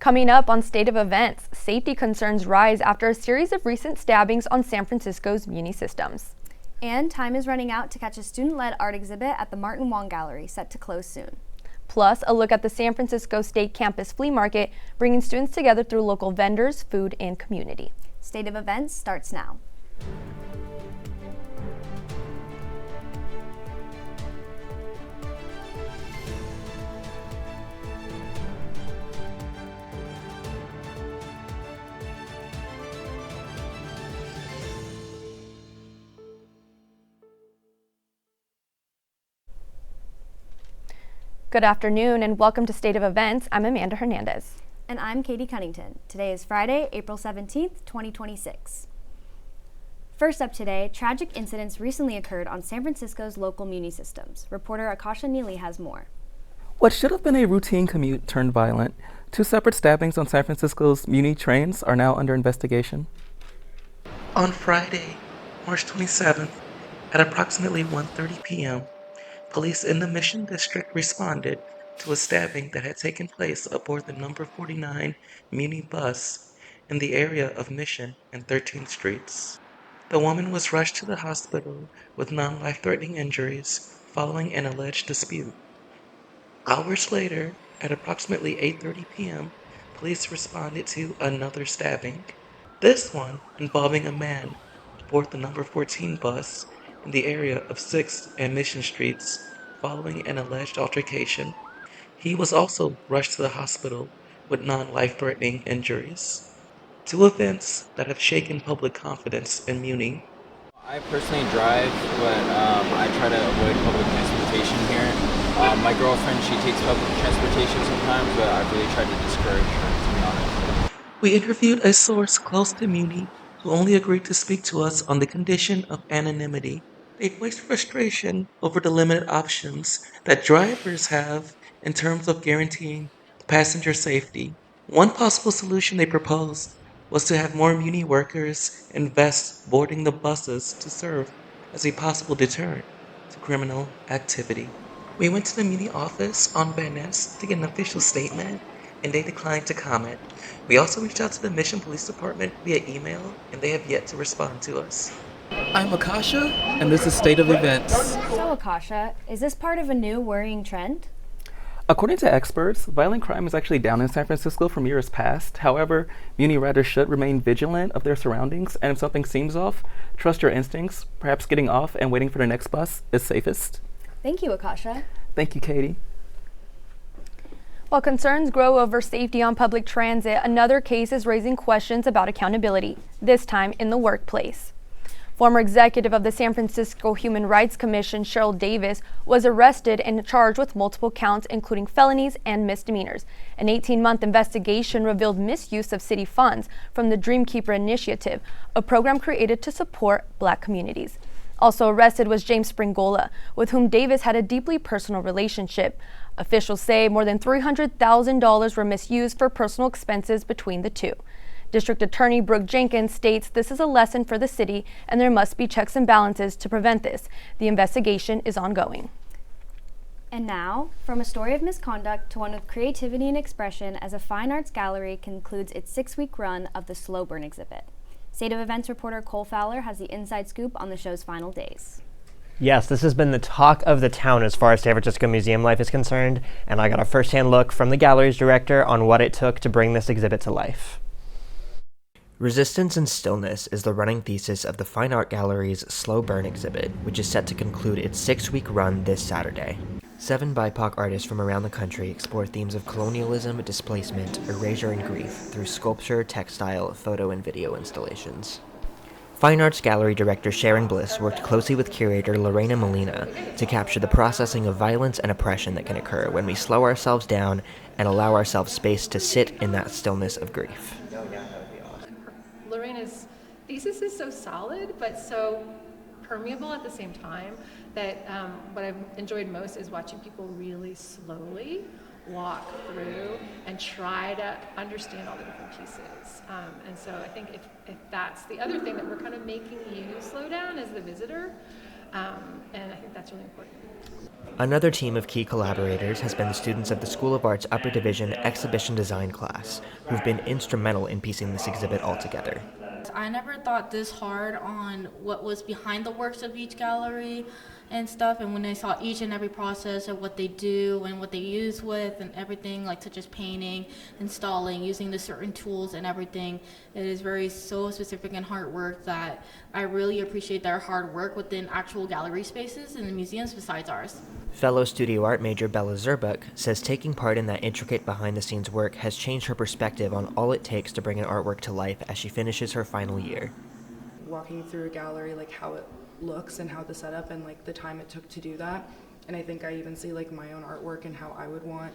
Coming up on State of Events, safety concerns rise after a series of recent stabbings on San Francisco's Muni systems. And time is running out to catch a student-led art exhibit at the Martin Wong Gallery, set to close soon. Plus, a look at the San Francisco State Campus Flea Market, bringing students together through local vendors, food, and community. State of Events starts now. Good afternoon and welcome to State of Events. I'm Amanda Hernandez. And I'm Katie Cunnington. Today is Friday, April 17th, 2026. First up today, tragic incidents recently occurred on San Francisco's local Muni systems. Reporter Akasha Neely has more. What should have been a routine commute turned violent. 2 separate stabbings on San Francisco's Muni trains are now under investigation. On Friday, March 27th, at approximately 1:30 p.m., police in the Mission District responded to a stabbing that had taken place aboard the number 49 Muni bus in the area of Mission and 13th Streets. The woman was rushed to the hospital with non-life-threatening injuries following an alleged dispute. Hours later, at approximately 8:30 p.m., police responded to another stabbing, this one involving a man aboard the number 14 bus in the area of 6th and Mission Streets following an alleged altercation. He was also rushed to the hospital with non-life-threatening injuries. 2 events that have shaken public confidence in Muni. I personally drive, but I try to avoid public transportation here. My girlfriend, she takes public transportation sometimes, but I really try to discourage her, to be honest. We interviewed a source close to Muni who only agreed to speak to us on the condition of anonymity. They voiced frustration over the limited options that drivers have in terms of guaranteeing passenger safety. One possible solution they proposed was to have more Muni workers invest boarding the buses to serve as a possible deterrent to criminal activity. We went to the Muni office on Van Ness to get an official statement, and they declined to comment. We also reached out to the Mission Police Department via email, and they have yet to respond to us. I'm Akasha, and this is State of Events. So Akasha, is this part of a new worrying trend? According to experts, violent crime is actually down in San Francisco from years past. However, Muni riders should remain vigilant of their surroundings, and if something seems off, trust your instincts. Perhaps getting off and waiting for the next bus is safest. Thank you, Akasha. Thank you, Katie. While concerns grow over safety on public transit, another case is raising questions about accountability, this time in the workplace. Former executive of the San Francisco Human Rights Commission, Cheryl Davis, was arrested and charged with multiple counts, including felonies and misdemeanors. An 18-month investigation revealed misuse of city funds from the Dreamkeeper Initiative, a program created to support Black communities. Also arrested was James Springola, with whom Davis had a deeply personal relationship. Officials say more than $300,000 were misused for personal expenses between the two. District Attorney Brooke Jenkins states this is a lesson for the city and there must be checks and balances to prevent this. The investigation is ongoing. And now, from a story of misconduct to one of creativity and expression as a fine arts gallery concludes its 6-week run of the Slow Burn exhibit. State of Events reporter Cole Fowler has the inside scoop on the show's final days. Yes, this has been the talk of the town as far as San Francisco museum life is concerned, and I got a first-hand look from the gallery's director on what it took to bring this exhibit to life. Resistance and Stillness is the running thesis of the Fine Art Gallery's Slow Burn exhibit, which is set to conclude its 6-week run this Saturday. 7 BIPOC artists from around the country explore themes of colonialism, displacement, erasure, and grief through sculpture, textile, photo, and video installations. Fine Arts Gallery Director Sharon Bliss worked closely with curator Lorena Molina to capture the processing of violence and oppression that can occur when we slow ourselves down and allow ourselves space to sit in that stillness of grief. Lorena's thesis is so solid, but so permeable at the same time that what I've enjoyed most is watching people really slowly walk through and try to understand all the different pieces. And so I think if that's the other thing that we're kind of making you slow down as the visitor, and I think that's really important. Another team of key collaborators has been the students of the School of Arts Upper Division Exhibition Design class, who've been instrumental in piecing this exhibit all together. I never thought this hard on what was behind the works of each gallery and stuff, and when I saw each and every process of what they do and what they use with and everything, like such as painting, installing, using the certain tools and everything, it is very so specific and hard work that I really appreciate their hard work within actual gallery spaces in the museums besides ours. Fellow studio art major Bella Zerbuk says taking part in that intricate behind-the-scenes work has changed her perspective on all it takes to bring an artwork to life as she finishes her final year. Walking through a gallery, like how it looks and how the setup and like the time it took to do that, and I think I even see like my own artwork and how I would want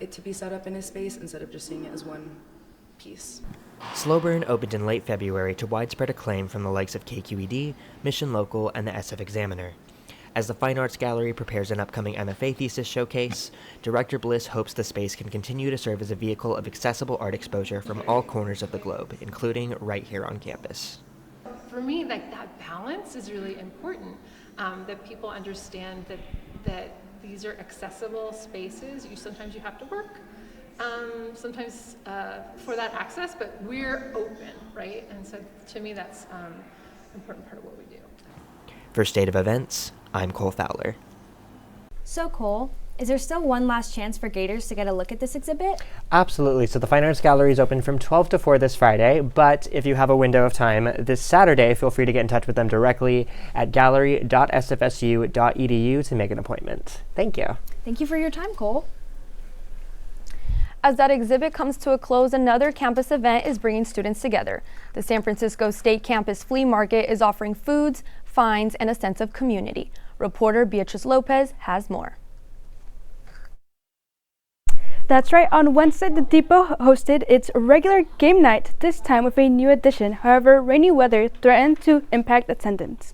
it to be set up in a space instead of just seeing it as one piece. Slow Burn opened in late February to widespread acclaim from the likes of KQED, Mission Local, and the SF Examiner. As the Fine Arts Gallery prepares an upcoming MFA thesis showcase, Director Bliss hopes the space can continue to serve as a vehicle of accessible art exposure from all corners of the globe, including right here on campus. For me, like that balance is really important, that people understand that these are accessible spaces. Sometimes you have to work, sometimes for that access, but we're open, right? And so to me, that's an important part of what we do. For State of Events, I'm Cole Fowler. So Cole, is there still one last chance for Gators to get a look at this exhibit? Absolutely. So the Fine Arts Gallery is open from 12 to 4 this Friday, but if you have a window of time this Saturday, feel free to get in touch with them directly at gallery.sfsu.edu to make an appointment. Thank you. Thank you for your time, Cole. As that exhibit comes to a close, another campus event is bringing students together. The San Francisco State Campus Flea Market is offering foods, finds, and a sense of community. Reporter Beatrice Lopez has more. That's right, on Wednesday, the Depot hosted its regular game night, this time with a new addition. However, rainy weather threatened to impact attendance.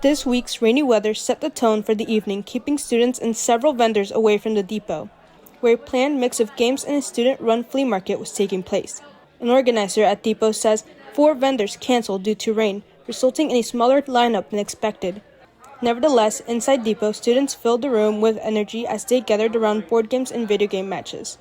This week's rainy weather set the tone for the evening, keeping students and several vendors away from the Depot, where a planned mix of games and a student-run flea market was taking place. An organizer at Depot says 4 vendors canceled due to rain, resulting in a smaller lineup than expected. Nevertheless, inside Depot, students filled the room with energy as they gathered around board games and video game matches.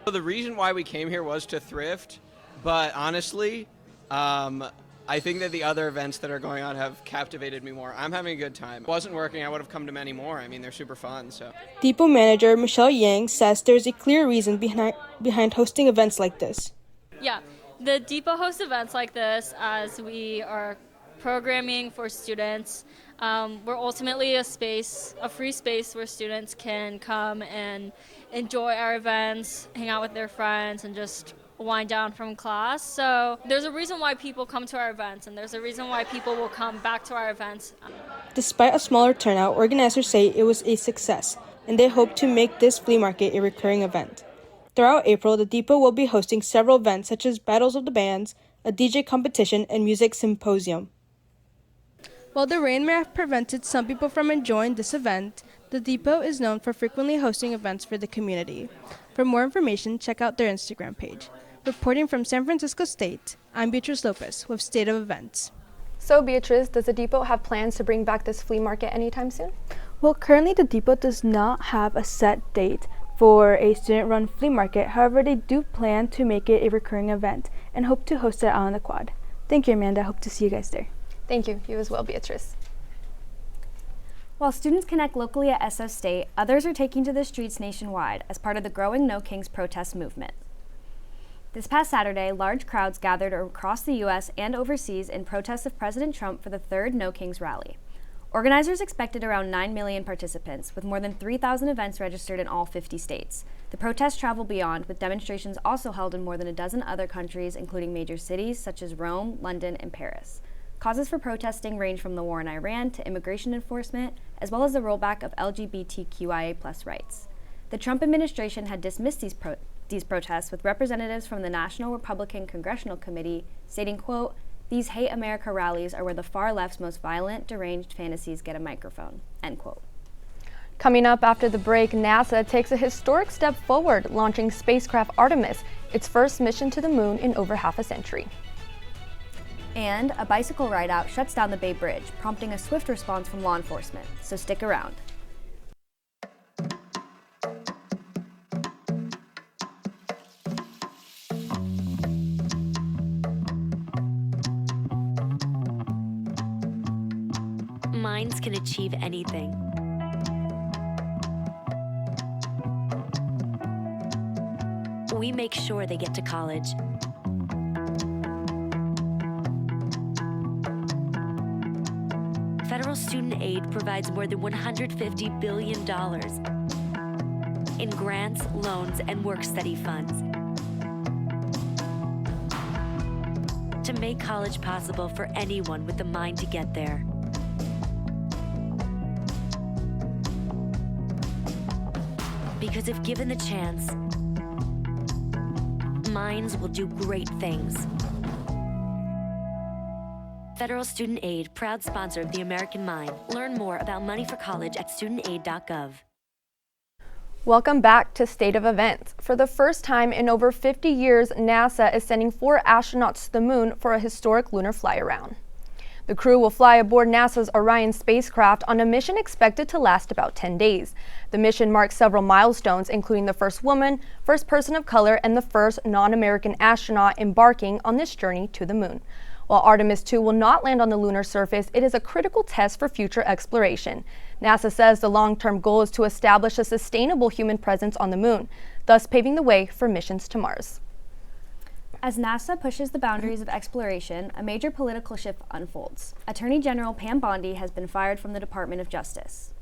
So the reason why we came here was to thrift, but honestly, I think that the other events that are going on have captivated me more. I'm having a good time. If it wasn't working, I would have come to many more. I mean, they're super fun. So. Depot manager Michelle Yang says there's a clear reason behind hosting events like this. Yeah, the Depot hosts events like this as we are programming for students. We're ultimately a free space where students can come and enjoy our events, hang out with their friends, and just wind down from class. So there's a reason why people come to our events, and there's a reason why people will come back to our events. Despite a smaller turnout, organizers say it was a success, and they hope to make this flea market a recurring event. Throughout April, the Depot will be hosting several events such as Battles of the Bands, a DJ competition, and music symposium. While the rain may have prevented some people from enjoying this event, the Depot is known for frequently hosting events for the community. For more information, check out their Instagram page. Reporting from San Francisco State, I'm Beatrice Lopez with State of Events. So Beatrice, does the Depot have plans to bring back this flea market anytime soon? Well, currently the Depot does not have a set date for a student-run flea market. However, they do plan to make it a recurring event and hope to host it on the quad. Thank you, Amanda. Hope to see you guys there. Thank you. You as well, Beatrice. While students connect locally at SF State, others are taking to the streets nationwide as part of the growing No Kings protest movement. This past Saturday, large crowds gathered across the U.S. and overseas in protest of President Trump for the 3rd No Kings rally. Organizers expected around 9 million participants, with more than 3,000 events registered in all 50 states. The protests travel beyond, with demonstrations also held in more than a dozen other countries, including major cities such as Rome, London, and Paris. Causes for protesting range from the war in Iran to immigration enforcement, as well as the rollback of LGBTQIA+ rights. The Trump administration had dismissed these protests, with representatives from the National Republican Congressional Committee stating, quote, "These hate America rallies are where the far left's most violent, deranged fantasies get a microphone," end quote. Coming up after the break, NASA takes a historic step forward, launching spacecraft Artemis, its first mission to the moon in over half a century. And a bicycle ride-out shuts down the Bay Bridge, prompting a swift response from law enforcement, so stick around. minds can achieve anything. We make sure they get to college. Federal student aid provides more than $150 billion in grants, loans, and work-study funds to make college possible for anyone with the mind to get there. Because if given the chance, minds will do great things. Federal Student Aid, proud sponsor of the American Mind. Learn more about money for college at studentaid.gov. Welcome back to State of Events. For the first time in over 50 years, NASA is sending 4 astronauts to the moon for a historic lunar fly-around. The crew will fly aboard NASA's Orion spacecraft on a mission expected to last about 10 days. The mission marks several milestones, including the first woman, first person of color, and the first non-American astronaut embarking on this journey to the moon. While Artemis 2 will not land on the lunar surface, it is a critical test for future exploration. NASA says the long-term goal is to establish a sustainable human presence on the moon, thus paving the way for missions to Mars. As NASA pushes the boundaries of exploration, a major political shift unfolds. Attorney General Pam Bondi has been fired from the Department of Justice.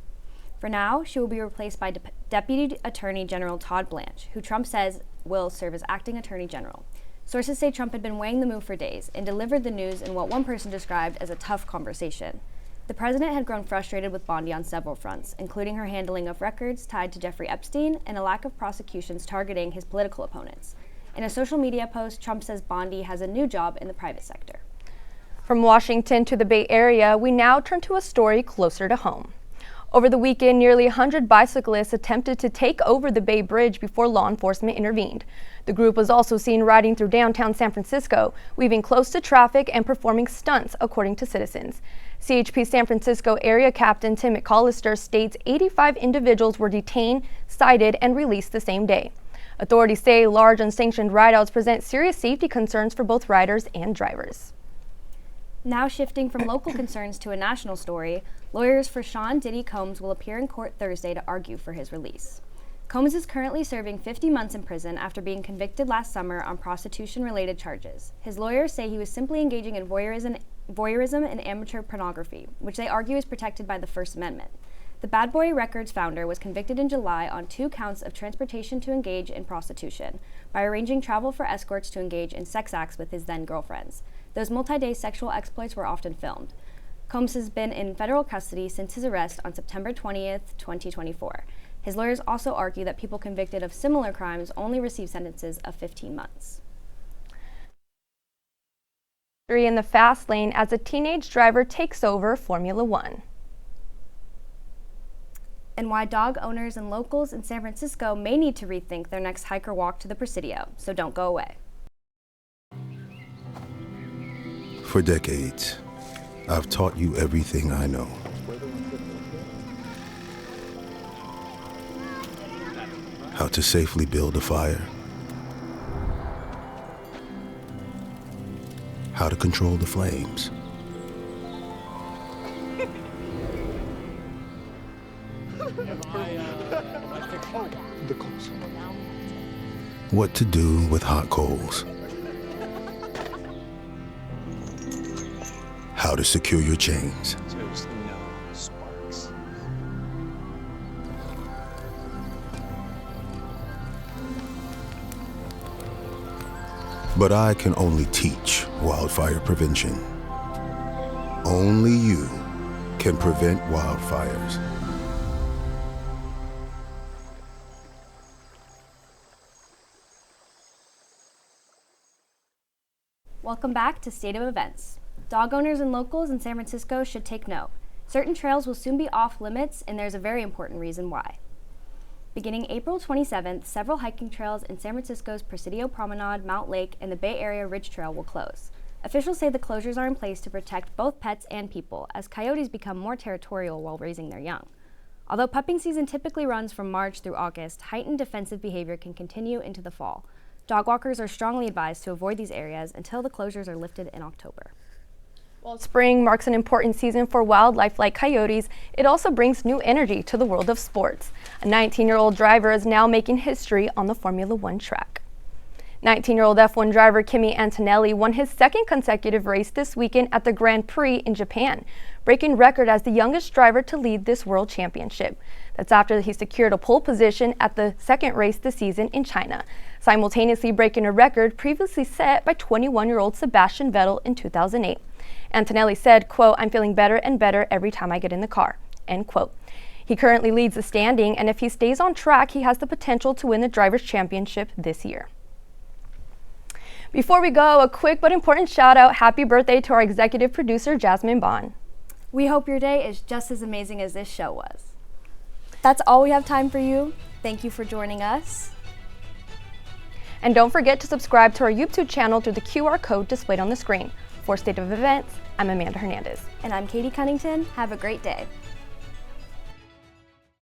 For now, she will be replaced by Deputy Attorney General Todd Blanche, who Trump says will serve as acting Attorney General. Sources say Trump had been weighing the move for days and delivered the news in what one person described as a tough conversation. The president had grown frustrated with Bondi on several fronts, including her handling of records tied to Jeffrey Epstein and a lack of prosecutions targeting his political opponents. In a social media post, Trump says Bondi has a new job in the private sector. From Washington to the Bay Area, we now turn to a story closer to home. Over the weekend, nearly 100 bicyclists attempted to take over the Bay Bridge before law enforcement intervened. The group was also seen riding through downtown San Francisco, weaving close to traffic and performing stunts, according to citizens. CHP San Francisco Area Captain Tim McCollister states 85 individuals were detained, cited, and released the same day. Authorities say large unsanctioned rideouts present serious safety concerns for both riders and drivers. Now shifting from local concerns to a national story, lawyers for Sean Diddy Combs will appear in court Thursday to argue for his release. Combs is currently serving 50 months in prison after being convicted last summer on prostitution-related charges. His lawyers say he was simply engaging in voyeurism and amateur pornography, which they argue is protected by the First Amendment. The Bad Boy Records founder was convicted in July on 2 counts of transportation to engage in prostitution by arranging travel for escorts to engage in sex acts with his then-girlfriends. Those multi-day sexual exploits were often filmed. Combs has been in federal custody since his arrest on September 20th, 2024. His lawyers also argue that people convicted of similar crimes only receive sentences of 15 months. In the fast lane as a teenage driver takes over Formula One. And why dog owners and locals in San Francisco may need to rethink their next hike or walk to the Presidio, so don't go away. For decades, I've taught you everything I know. How to safely build a fire. How to control the flames. What to do with hot coals. How to secure your chains. But I can only teach wildfire prevention. Only you can prevent wildfires. Welcome back to State of Events. Dog owners and locals in San Francisco should take note. Certain trails will soon be off limits, and there's a very important reason why. Beginning April 27th, several hiking trails in San Francisco's Presidio Promenade, Mount Lake, and the Bay Area Ridge Trail will close. Officials say the closures are in place to protect both pets and people, as coyotes become more territorial while raising their young. Although pupping season typically runs from March through August, heightened defensive behavior can continue into the fall. Dog walkers are strongly advised to avoid these areas until the closures are lifted in October. While spring marks an important season for wildlife like coyotes, it also brings new energy to the world of sports. A 19-year-old driver is now making history on the Formula One track. 19-year-old F1 driver Kimi Antonelli won his second consecutive race this weekend at the Grand Prix in Japan, breaking record as the youngest driver to lead this world championship. That's after he secured a pole position at the second race this season in China, simultaneously breaking a record previously set by 21-year-old Sebastian Vettel in 2008. Antonelli said, quote, "I'm feeling better and better every time I get in the car," end quote. He currently leads the standing, and if he stays on track, he has the potential to win the Drivers' Championship this year. Before we go, a quick but important shout out, happy birthday to our executive producer, Jasmine Bond. We hope your day is just as amazing as this show was. That's all we have time for you. Thank you for joining us. And don't forget to subscribe to our YouTube channel through the QR code displayed on the screen. For State of Events, I'm Amanda Hernandez. And I'm Katie Cunnington. Have a great day.